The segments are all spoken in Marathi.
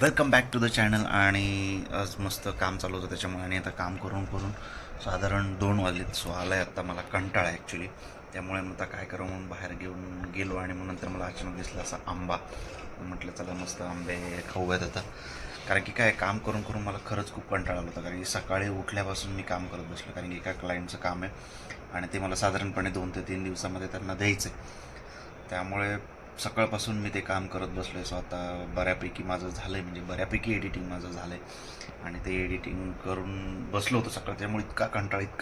Welcome back to the channel. आणि आज मस्त काम चालू होतं त्याच्यामुळे आणि आता काम करून करून साधारण 2 वाजलेत. सो आला आहे आत्ता मला कंटाळा ॲक्च्युली. त्यामुळे मग आता काय करावं म्हणून बाहेर घेऊन गेलो आणि मग नंतर मला अचानक दिसला असा आंबा. म्हटलं चला मस्त आंबे खाऊयात आता. कारण की काय काम करून करून मला खरंच खूप कंटाळा आला होता. कारण की सकाळी उठल्यापासून मी काम करत बसलो. कारण की एका क्लायंटचं काम आहे आणि ते मला साधारणपणे 2 ते 3 दिवसामध्ये त्यांना द्यायचं आहे. त्यामुळे सकाळपासून मी ते काम करत बसलो आहे. सो आता बऱ्यापैकी माझं झालं आहे, म्हणजे बऱ्यापैकी एडिटिंग माझं झालं आहे आणि ते एडिटिंग करून बसलो होतो सकाळ. त्यामुळे इतका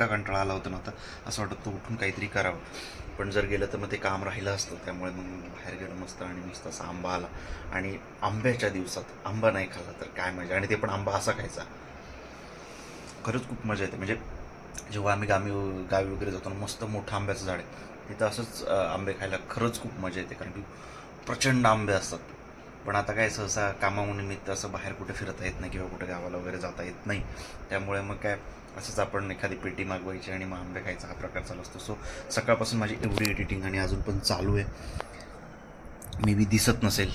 कंटाळा आला होता ना, आता असं वाटतं तो उठून काहीतरी करावं. पण जर गेलं तर मग ते काम राहिलं असतं. त्यामुळे मग बाहेर गेलो मस्त आणि मस्त असा आंबा आला. आणि आंब्याच्या दिवसात आंबा नाही खाल्ला तर काय मजा. आणि ते पण आंबा असा खायचा, खरंच खूप मजा येते. म्हणजे जेव्हा आम्ही गावी वगैरे जातो ना, मस्त मोठं आंब्याचं झाड आहे तिथं असंच आंबे खायला खरंच खूप मजा येते. कारण की प्रचंड आंबे असतात. पण आता काय सहसा कामानिमित्त असं बाहेर कुठे फिरता येत नाही किंवा कुठे गावाला वगैरे जाता येत नाही. त्यामुळे मग काय असंच आपण एखादी पेटी मागवायची आणि मग आंबे खायचा हा प्रकार चालू असतो. सो सकाळपासून माझी एवढी एडिटिंग आणि अजून पण चालू आहे. मे बी दिसत नसेल.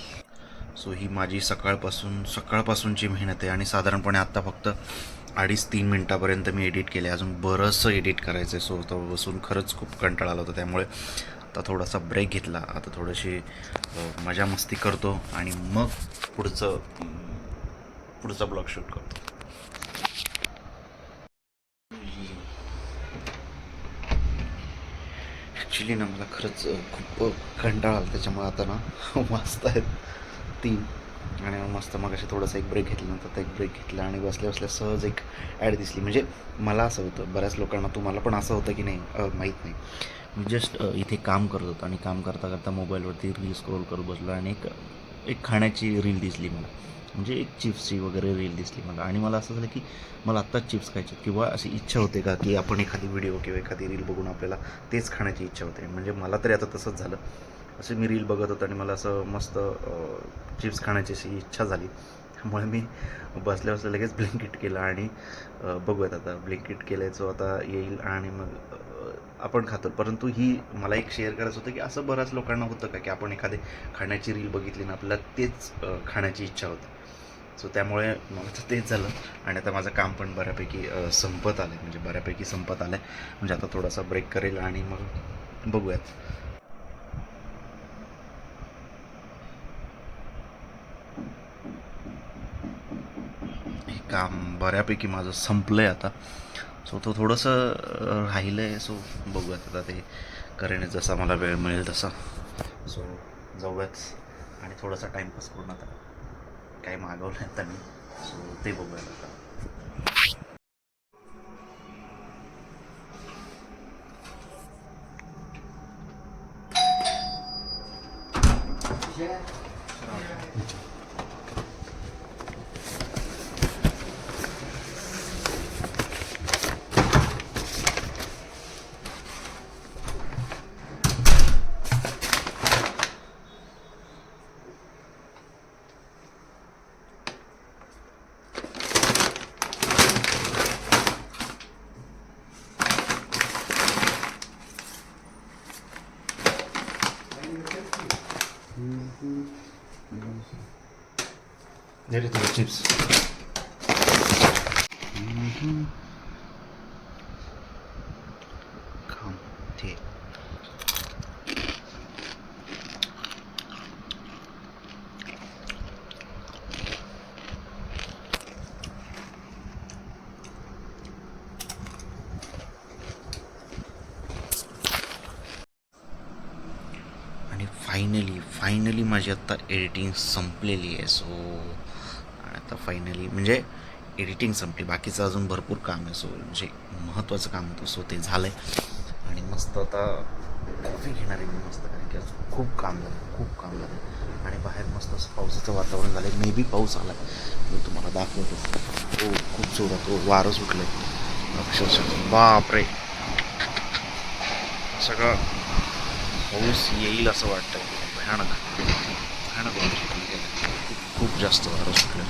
सो ही माझी सकाळपासूनची मेहनत आहे. आणि साधारणपणे आत्ता फक्त 2.5-3 मिनटापर्यंत मी एडिट केले. अजून बरंचसं एडिट करायचं आहे. सो तो बसून खरंच खूप कंटाळा आला होता. त्यामुळे आता थोडासा ब्रेक घेतला. आता थोडीशी मजा मस्ती करतो आणि मग पुढचा ब्लॉग शूट करतो. ॲक्च्युली ना मला खरंच खूप कंटाळा आला. त्याच्यामुळे आता ना वाजता आहेत 3 आणि मस्त मग असे थोडंसं एक ब्रेक घेतल्यानंतर तर एक ब्रेक घेतला आणि बसल्या बसल्या सहज एक ॲड दिसली. म्हणजे मला असं होतं, बऱ्याच लोकांना तुम्हाला पण असं होतं की नाही माहीत नाही. मी जस्ट इथे काम करत होतो आणि काम करता करता मोबाईलवरती रील स्क्रोल करत बसलो आणि एक एक खाण्याची रील दिसली मला. म्हणजे एक चिप्सची वगैरे रील दिसली मला आणि मला असं झालं की मला आत्ताच चिप्स खायचे. किंवा अशी इच्छा होते का की आपण एखादी व्हिडिओ किंवा एखादी रील बघून आपल्याला तेच खाण्याची इच्छा होते. म्हणजे मला तरी आता तसंच झालं. असे मी रील बघत होतो आणि मला असं मस्त चिप्स खाण्याची अशी इच्छा झाली. त्यामुळे मी बसल्या बसल्या लगेच ब्लिंकिट केलं आणि बघूयात आता ब्लिंकिट केल्याचं आता येईल आणि मग आपण खातो. परंतु ही मला एक शेअर करायचं होतं की असं बऱ्याच लोकांना होतं का की आपण एखादी खाण्याची रील बघितली ना, आपल्याला तेच खाण्याची इच्छा होते. सो त्यामुळे मला तर तेच झालं. आणि आता माझं काम पण बऱ्यापैकी संपत आलं आहे. म्हणजे बऱ्यापैकी संपत आलं आहे. म्हणजे आता थोडासा ब्रेक करेल आणि मग बघूयात. हे काम बऱ्यापैकी माझं संपलं आहे आता. सो तो थोडंसं राहिलं आहे. सो बघूयात आता ते करेन जसा मला वेळ मिळेल तसा. सो जाऊयात आणि थोडासा टाईमपास करून आता काय मागवलं आहे त्यांनी. सो ते बघूयात आता. दे रे तुला चिप्स. खाऊन ते आणि फायनली माझी आत्ता एडिटिंग संपलेली आहे. सो आता फायनली म्हणजे एडिटिंग संपली. बाकीचं अजून भरपूर काम आहे. सो म्हणजे महत्त्वाचं काम होतं. सो ते झालं आहे आणि मस्त आता कॉफी घेणार आहे मी मस्त. कारण की अजून खूप काम झालं आणि बाहेर मस्त असं पावसाचं वातावरण झालं आहे. मे बी पाऊस आला आहे. मी तुम्हाला दाखवतो. हो खूप जोरात वारं सुटलं आहे अक्षरशः. बापरे, सगळं पाऊस येईल असं वाटतं. भयानक भयानक वारं सुटलं. खूप जास्त वारं सुटलं.